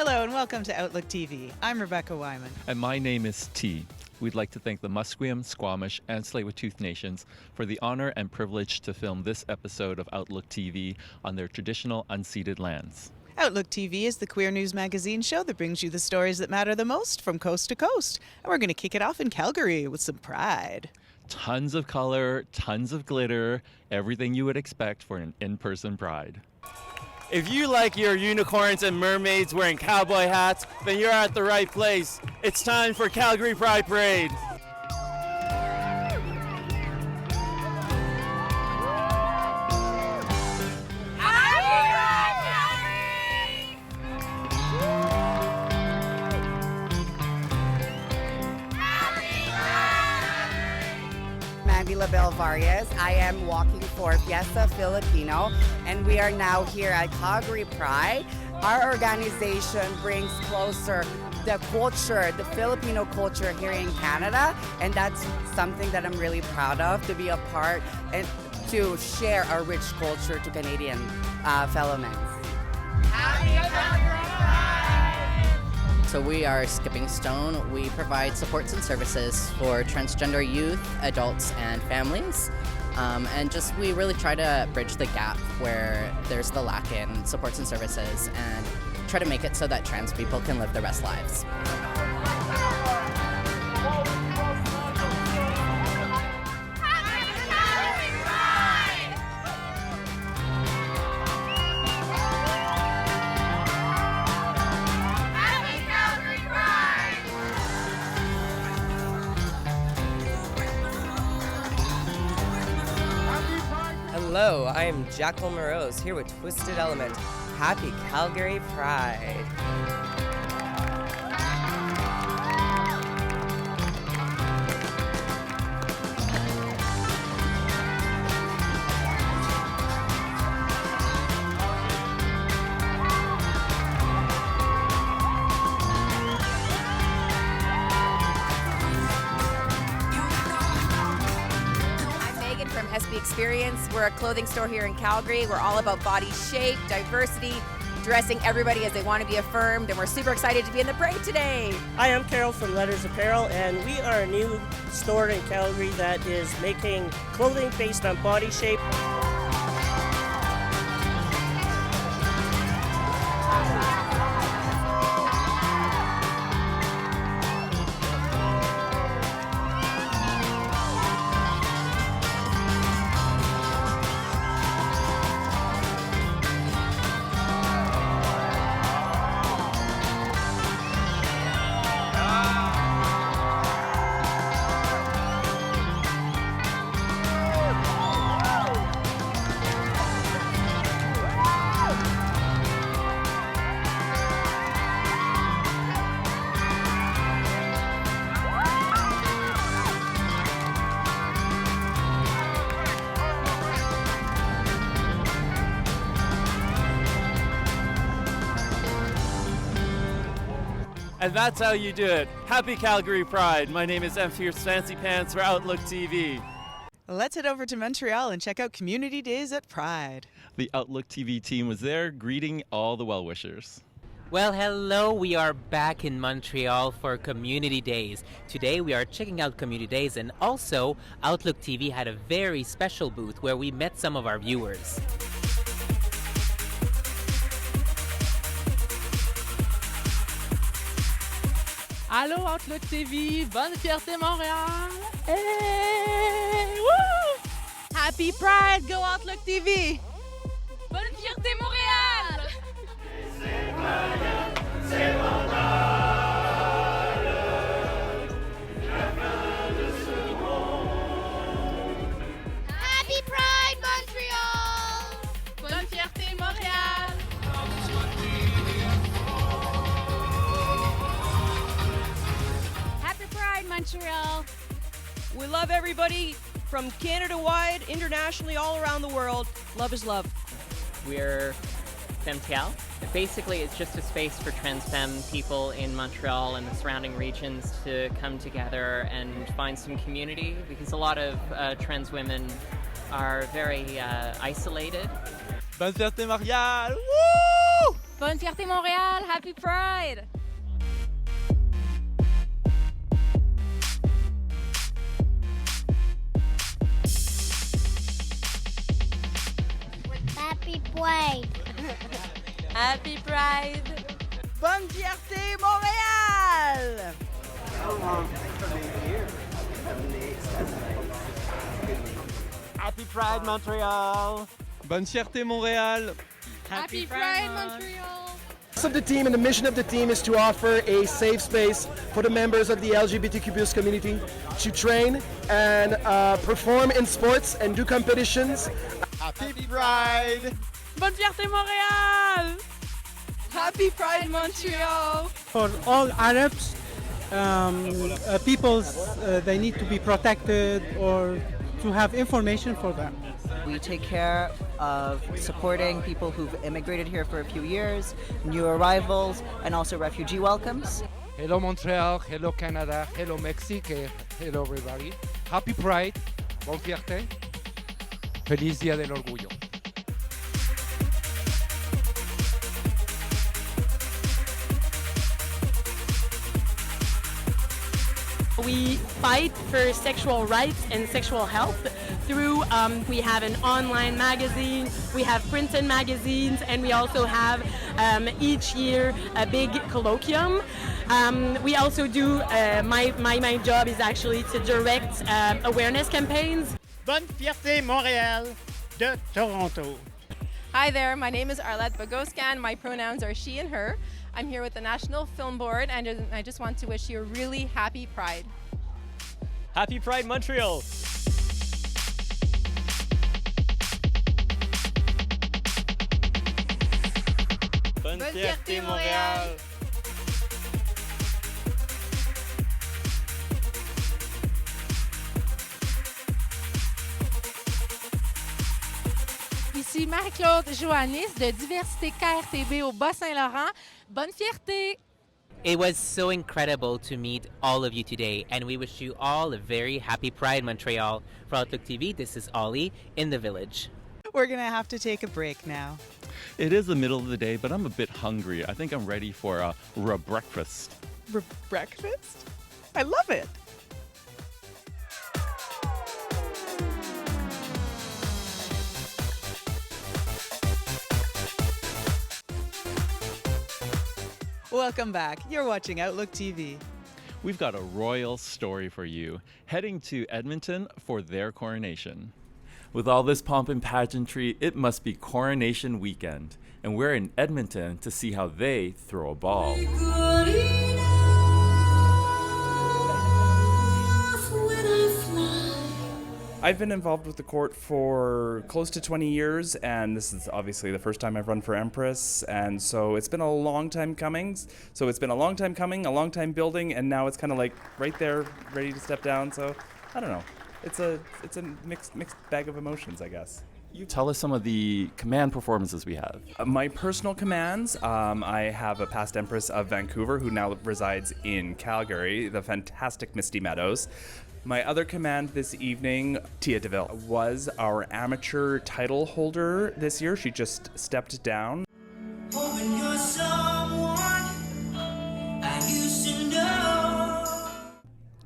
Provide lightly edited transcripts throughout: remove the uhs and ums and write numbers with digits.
Hello and welcome to OutLook TV. I'm Rebecca Wyman. And my name is T. We'd like to thank the Musqueam, Squamish, and Tsleil-Waututh Nations for the honor and privilege to film this episode of OutLook TV on their traditional unceded lands. OutLook TV is the queer news magazine show that brings you the stories that matter the most from coast to coast. And we're going to kick it off in Calgary with some pride. Tons of color, tons of glitter, everything you would expect for an in-person pride. If you like your unicorns and mermaids wearing cowboy hats, then you're at the right place. It's time for Calgary Pride Parade. Bell Varias. I am walking for Fiesta Filipino, and we are now here at Calgary Pride. Our organization brings closer the culture, the Filipino culture here in Canada, and that's something that I'm really proud of, to be a part and to share our rich culture to Canadian fellow men. Happy Calgary! So we are Skipping Stone. We provide supports and services for transgender youth, adults, and families. We really try to bridge the gap where there's the lack in supports and services and try to make it so that trans people can live their best lives. Hello, I am Jackal Morose here with Twisted Element. Happy Calgary Pride. Experience. We're a clothing store here in Calgary. We're all about body shape, diversity, dressing everybody as they want to be affirmed, and we're super excited to be in the parade today. Hi, I'm Carol from Letters Apparel, and we are a new store in Calgary that is making clothing based on body shape. And that's how you do it. Happy Calgary Pride. My name is M. Fierce Fancy Pants for OutLook TV. Let's head over to Montreal and check out Community Days at Pride. The OutLook TV team was there greeting all the well-wishers. Well, hello, we are back in Montreal for Community Days. Today we are checking out Community Days, and also OutLook TV had a very special booth where we met some of our viewers. Allô, OutLook TV, bonne fierté Montréal! Hey! Woo! Happy Pride, go OutLook TV! Bonne fierté Montréal! Happy Pride Montreal! Bonne fierté Montréal! Happy Pride Montreal! We love everybody from Canada-wide, internationally, all around the world. Love is love. We're Femtial. Basically, it's just a space for trans femme people in Montreal and the surrounding regions to come together and find some community, because a lot of trans women are very isolated. Bonne fierté Montréal! Woo! Bonne Fierté Montréal, Happy Pride! Happy Pride. Happy Pride! Bonne Fierté Montréal! Happy Pride, Montreal! Bonne Fierté Montréal! Happy Pride, Montreal! Of the team and the mission of the team is to offer a safe space for the members of the LGBTQ+ community to train and perform in sports and do competitions. Happy Pride! Bonne Fierté Montréal! Happy Pride, Montreal! For all Arabs, peoples, they need to be protected or to have information for them. We take care of supporting people who've immigrated here for a few years, new arrivals, and also refugee welcomes. Hello Montreal, hello Canada, hello Mexique, hello everybody. Happy Pride, Bonne Fierté, Feliz Día del Orgullo. We fight for sexual rights and sexual health through, we have an online magazine, we have printed magazines, and we also have each year a big colloquium. We also do, my job is actually to direct awareness campaigns. Bonne Fierté Montréal de Toronto. Hi there, my name is Arlette Bogoscan. My pronouns are she and her. I'm here with the National Film Board, and I just want to wish you a really happy Pride. Happy Pride, Montreal! Bonne Fierté, Montréal! Ici Marie-Claude Joannis de Diversité KRTB au Bas-Saint-Laurent. Bonne Fierté! It was so incredible to meet all of you today, and we wish you all a very happy Pride, Montreal. For Outlook TV, this is Ollie in the village. We're going to have to take a break now. It is the middle of the day, but I'm a bit hungry. I think I'm ready for a breakfast. Breakfast? I love it. Welcome back. You're watching Outlook TV. We've got a royal story for you, heading to Edmonton for their coronation. With all this pomp and pageantry, it must be coronation weekend, and we're in Edmonton to see how they throw a ball. I've been involved with the court for close to 20 years, and this is obviously the first time I've run for Empress, and so it's been a long time coming. So it's been a long time coming, a long time building, and now it's kind of like right there, ready to step down. So I don't know. It's a mixed bag of emotions, I guess. You tell us some of the command performances we have. My personal commands, I have a past Empress of Vancouver who now resides in Calgary, the fantastic Misty Meadows. My other command this evening, Tia DeVille, was our amateur title holder this year. She just stepped down.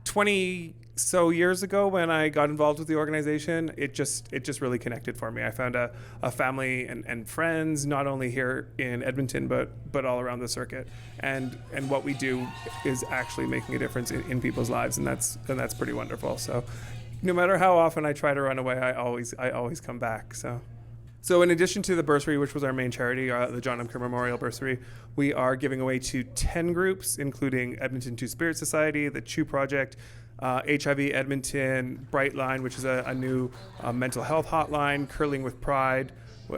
20 so years ago when I got involved with the organization, it just really connected for me. I found a family and friends, not only here in Edmonton, but all around the circuit. And what we do is actually making a difference in people's lives, and that's pretty wonderful. So no matter how often I try to run away, I always come back. So in addition to the bursary, which was our main charity, the John M. Kerr Memorial Bursary, we are giving away to 10 groups, including Edmonton Two-Spirit Society, the Chew Project, HIV Edmonton, Brightline, which is a new mental health hotline, Curling with Pride.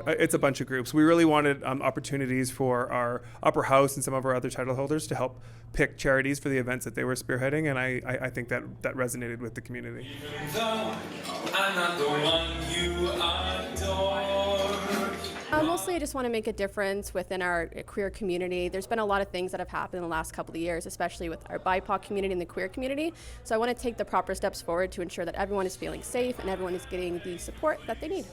It's a bunch of groups. We really wanted opportunities for our upper house and some of our other title holders to help pick charities for the events that they were spearheading, and I think that resonated with the community. Even though I'm not the one you adore. Mostly I just want to make a difference within our queer community. There's been a lot of things that have happened in the last couple of years, especially with our BIPOC community and the queer community. So I want to take the proper steps forward to ensure that everyone is feeling safe and everyone is getting the support that they need.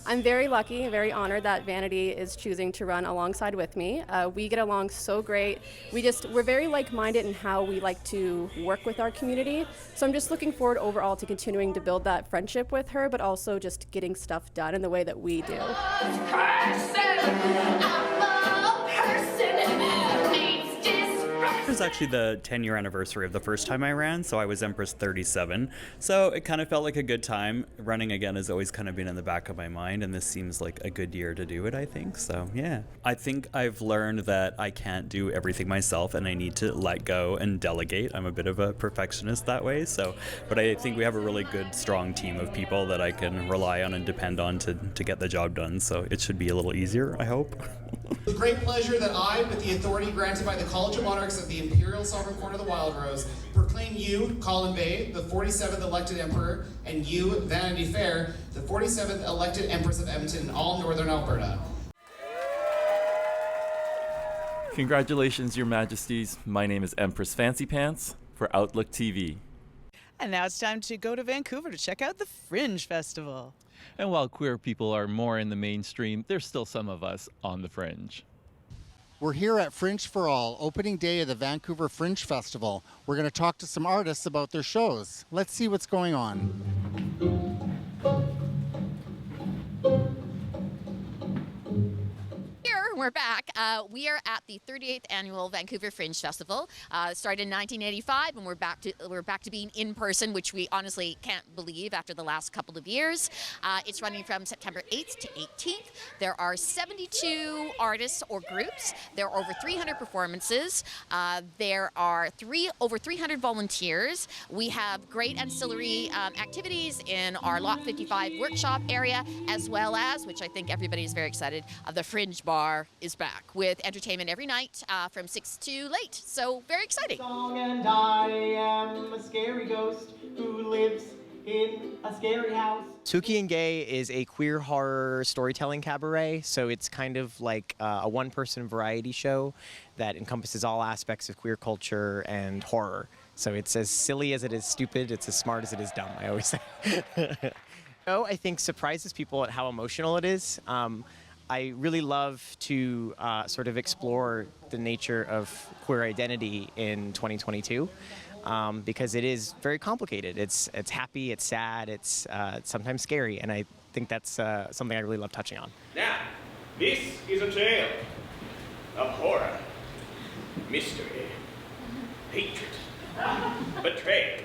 I'm very lucky and very honored that Vanity is choosing to run alongside with me. We get along so great. We're very like-minded in how we like to work with our community. So I'm just looking forward overall to continuing to build that friendship with her, but also just getting stuff done in the way that we do. It was actually the 10-year anniversary of the first time I ran, so I was Empress 37. So it kind of felt like a good time. Running again has always kind of been in the back of my mind, and this seems like a good year to do it, I think. So yeah. I think I've learned that I can't do everything myself, and I need to let go and delegate. I'm a bit of a perfectionist that way, but I think we have a really good, strong team of people that I can rely on and depend on to get the job done. So it should be a little easier, I hope. With great pleasure that I, with the authority granted by the College of Monarchs of the Imperial Sovereign Court of the Wild Rose, proclaim you, Colin Bay, the 47th elected Emperor, and you, Vanity Fair, the 47th elected Empress of Edmonton in all Northern Alberta. Congratulations, Your Majesties. My name is Empress Fancy Pants for OutLook TV. And now it's time to go to Vancouver to check out the Fringe Festival. And while queer people are more in the mainstream, there's still some of us on the fringe. We're here at Fringe for All, opening day of the Vancouver Fringe Festival. We're going to talk to some artists about their shows. Let's see what's going on. We're back. We are at the 38th annual Vancouver Fringe Festival. It started in 1985, and we're back to being in person, which we honestly can't believe after the last couple of years. It's running from September 8th to 18th. There are 72 artists or groups. There are over 300 performances. There are over 300 volunteers. We have great ancillary activities in our Lot 55 workshop area, as well as, which I think everybody is very excited, the Fringe Bar is back with entertainment every night from 6 to late. So very exciting. And I am a scary ghost who lives in a scary house. Spooky and Gay is a queer horror storytelling cabaret, so it's kind of like a one-person variety show that encompasses all aspects of queer culture and horror. So it's as silly as it is stupid, it's as smart as it is dumb, I always say. I think surprises people at how emotional it is. I really love to sort of explore the nature of queer identity in 2022 because it is very complicated. It's happy, it's sad, it's sometimes scary, and I think that's something I really love touching on. Now, this is a tale of horror, mystery, hatred, betrayal.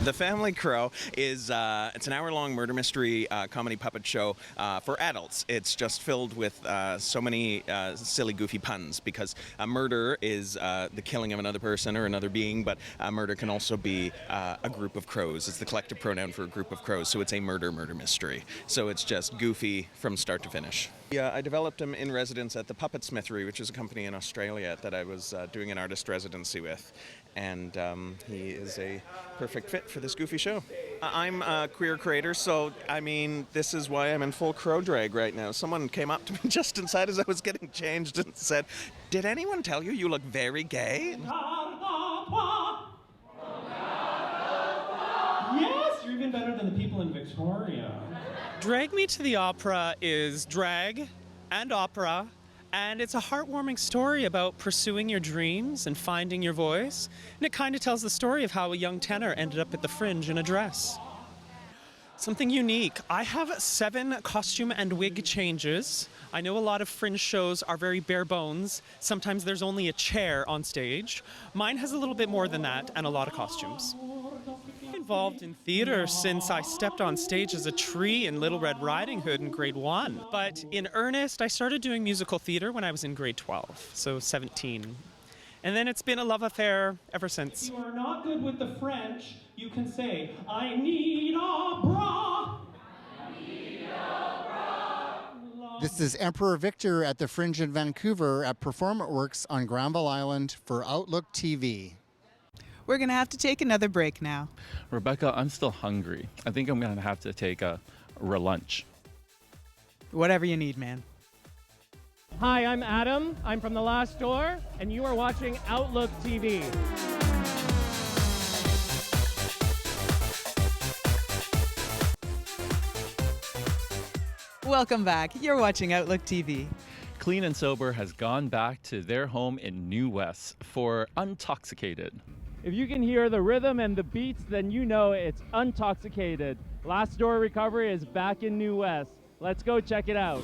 The Family Crow is it's an hour-long murder mystery comedy puppet show for adults. It's just filled with so many silly, goofy puns because a murder is the killing of another person or another being, but murder can also be a group of crows. It's the collective pronoun for a group of crows, so it's a murder mystery. So it's just goofy from start to finish. Yeah, I developed him in residence at the Puppet Smithery, which is a company in Australia that I was doing an artist residency with. And he is a perfect fit for this goofy show. I'm a queer creator, so I mean, this is why I'm in full crow drag right now. Someone came up to me just inside as I was getting changed and said, "Did anyone tell you look very gay?" Yes, you're even better than the people in Victoria. Drag Me to the Opera is drag and opera, and it's a heartwarming story about pursuing your dreams and finding your voice. And it kind of tells the story of how a young tenor ended up at the Fringe in a dress. Something unique. I have 7 costume and wig changes. I know a lot of Fringe shows are very bare bones. Sometimes there's only a chair on stage. Mine has a little bit more than that and a lot of costumes. Involved in theater since I stepped on stage as a tree in Little Red Riding Hood in grade 1. But in earnest, I started doing musical theater when I was in grade 12, so 17. And then it's been a love affair ever since. If you are not good with the French, you can say, I need a bra. This is Emperor Victor at the Fringe in Vancouver at Performance Works on Granville Island for OutLook TV. We're going to have to take another break now. Rebecca, I'm still hungry. I think I'm going to have to take a lunch. Whatever you need, man. Hi, I'm Adam. I'm from The Last Door, and you are watching OutLook TV. Welcome back. You're watching Outlook TV. Clean and Sober has gone back to their home in New West for Untoxicated. If you can hear the rhythm and the beats, then you know it's Untoxicated. Last Door Recovery is back in New West. Let's go check it out.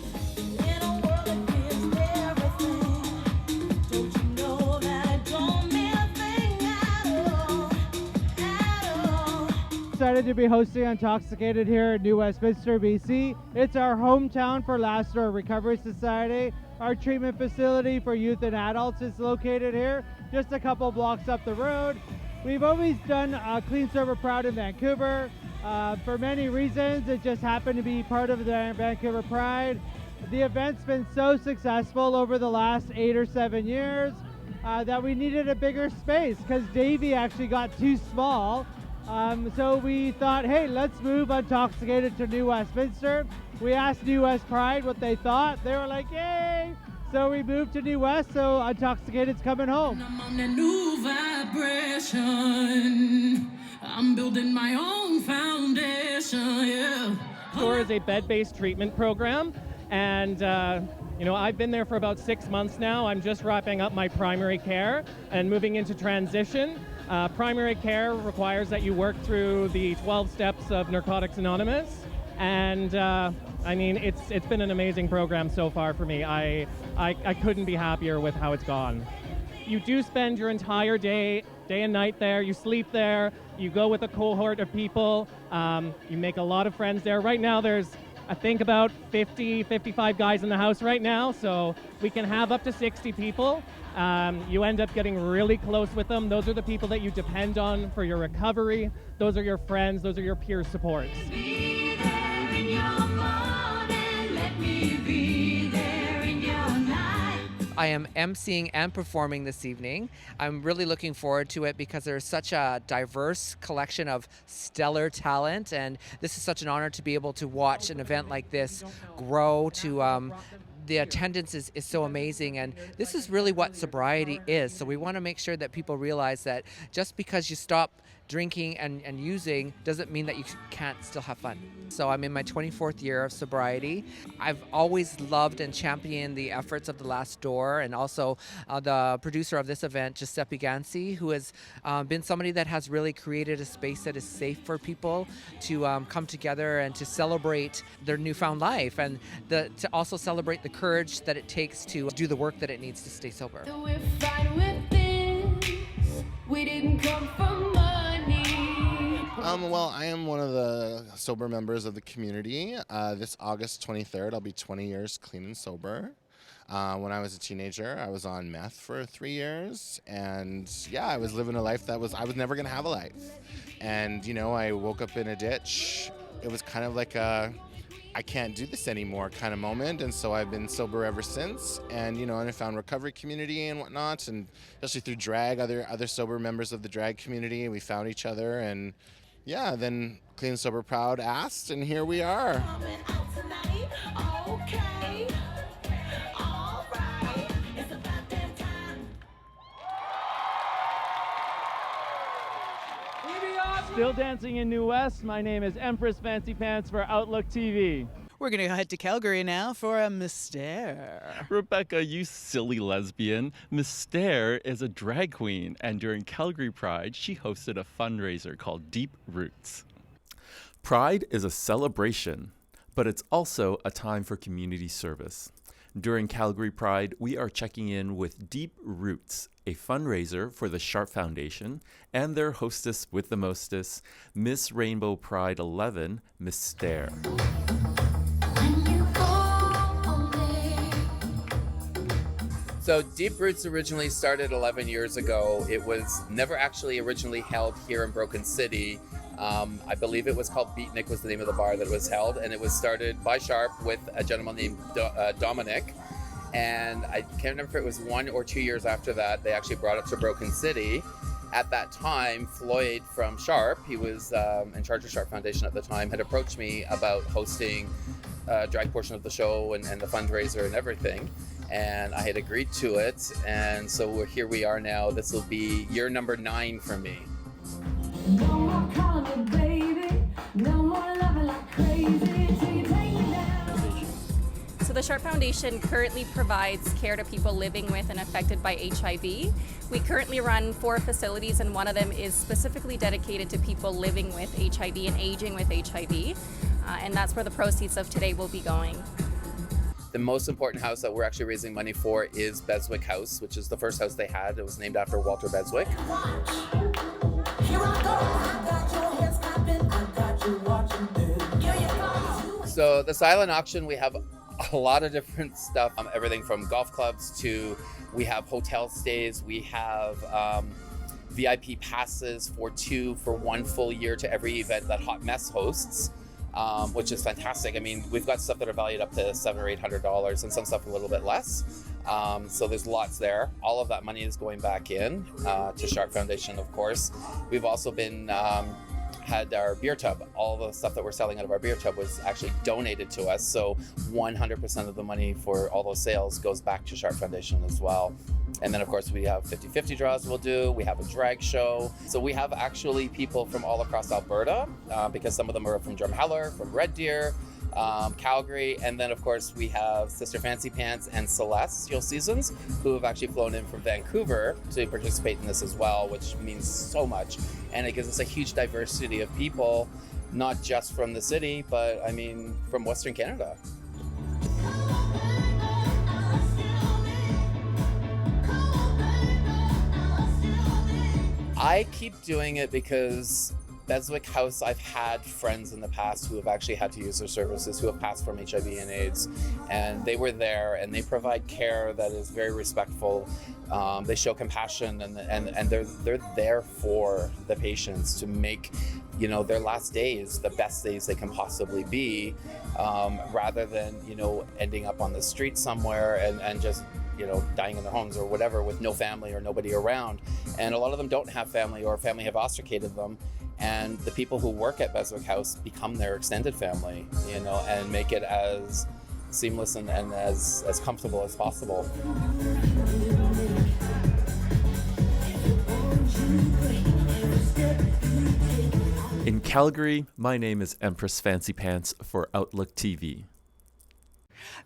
Excited to be hosting Untoxicated here in New Westminster, BC. It's our hometown for Last Door Recovery Society. Our treatment facility for youth and adults is located here, just a couple blocks up the road. We've always done Clean Sober Proud in Vancouver. For many reasons, it just happened to be part of the Vancouver Pride. The event's been so successful over the last 8 or 7 years that we needed a bigger space because Davey actually got too small. So we thought, hey, let's move Untoxicated to New Westminster. We asked New West Pride what they thought. They were like, yay! So we moved to New West, so Untoxicated's coming home. I'm on that new vibration. I'm building my own foundation, yeah. Tour is a bed-based treatment program, and I've been there for about 6 months now. I'm just wrapping up my primary care and moving into transition. Primary care requires that you work through the 12 steps of Narcotics Anonymous, and it's been an amazing program so far for me. I couldn't be happier with how it's gone. You do spend your entire day and night there. You sleep there. You go with a cohort of people. You make a lot of friends there. Right now there's, I think, about 50, 55 guys in the house right now, so we can have up to 60 people. You end up getting really close with them. Those are the people that you depend on for your recovery. Those are your friends. Those are your peer supports. I am emceeing and performing this evening. I'm really looking forward to it because there's such a diverse collection of stellar talent, and this is such an honor to be able to watch an event like this grow to the attendance is so amazing, and this is really what sobriety is. So we want to make sure that people realize that just because you stop drinking and using doesn't mean that you can't still have fun. So I'm in my 24th year of sobriety. I've always loved and championed the efforts of The Last Door, and also the producer of this event, Giuseppe Gansi, who has been somebody that has really created a space that is safe for people to come together and to celebrate their newfound life, and to also celebrate the courage that it takes to do the work that it needs to stay sober. We're fine with this. We didn't come from money. Well, I am one of the sober members of the community. This August 23rd, I'll be 20 years clean and sober. When I was a teenager, I was on meth for 3 years, and I was living a life I was never gonna have a life. And I woke up in a ditch. It was kind of like a I can't do this anymore kind of moment, and so I've been sober ever since. And and I found recovery community and whatnot, and especially through drag, other sober members of the drag community, we found each other, and then Clean and Sober Proud asked, and here we are. Still dancing in New West. My name is Empress Fancy Pants for OutLook TV. We're going to head to Calgary now for a Mystare. Rebecca, you silly lesbian. Mystare is a drag queen, and during Calgary Pride, she hosted a fundraiser called Deep Roots. Pride is a celebration, but it's also a time for community service. During Calgary Pride, we are checking in with Deep Roots, a fundraiser for the Sharp Foundation, and their hostess with the mostess, Miss Rainbow Pride 11, Mystare. So Deep Roots originally started 11 years ago. It was never actually originally held here in Broken City. I believe it was called Beatnik was the name of the bar that it was held, and it was started by Sharp with a gentleman named Dominic. And I can't remember if it was 1 or 2 years after that, they actually brought it to Broken City. At that time, Floyd from Sharp, he was in charge of Sharp Foundation at the time, had approached me about hosting a drag portion of the show and the fundraiser and everything. And I had agreed to it, and so here we are now. This will be year number 9 for me. No more calling me baby, no more loving like crazy till you take me down. So the Sharp Foundation currently provides care to people living with and affected by HIV. We currently run 4 facilities, and one of them is specifically dedicated to people living with HIV and aging with HIV. And that's where the proceeds of today will be going. The most important house that we're actually raising money for is Beswick House, which is the first house they had. It was named after Walter Beswick. So the silent auction, we have a lot of different stuff, everything from golf clubs to we have hotel stays, we have VIP passes for 1 full year to every event that Hot Mess hosts, which is fantastic. I mean, we've got stuff that are valued up to $700 or $800 and some stuff a little bit less. So there's lots there. All of that money is going back in to Sharp Foundation, of course. We've also been had our beer tub. All the stuff that we're selling out of our beer tub was actually donated to us. So 100% of the money for all those sales goes back to Sharp Foundation as well. And then, of course, we have 50-50 draws we'll do. We have a drag show. So we have actually people from all across Alberta, because some of them are from Drumheller, from Red Deer, Calgary, and then of course we have Sister Fancy Pants and Celestial Seasons, who have actually flown in from Vancouver to participate in this as well, which means so much. And it gives us a huge diversity of people, not just from the city, but I mean from Western Canada. I keep doing it because Beswick House, I've had friends in the past who have actually had to use their services, who have passed from HIV and AIDS, and they were there, and they provide care that is very respectful. They show compassion, and they're there for the patients to make, their last days the best days they can possibly be, rather than, ending up on the street somewhere and just dying in their homes or whatever with no family or nobody around. And a lot of them don't have family, or family have ostracated them. And the people who work at Beswick House become their extended family, and make it as seamless and as comfortable as possible. In Calgary, my name is Empress Fancy Pants for OutLook TV.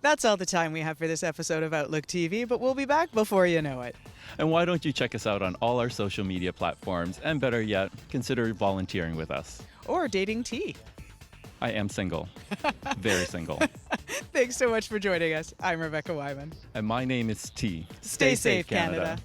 That's all the time we have for this episode of OutLook TV, but we'll be back before you know it. And why don't you check us out on all our social media platforms, and better yet, consider volunteering with us. Or dating T. I am single. Very single. Thanks so much for joining us. I'm Rebecca Wyman. And my name is T. Stay safe, Canada.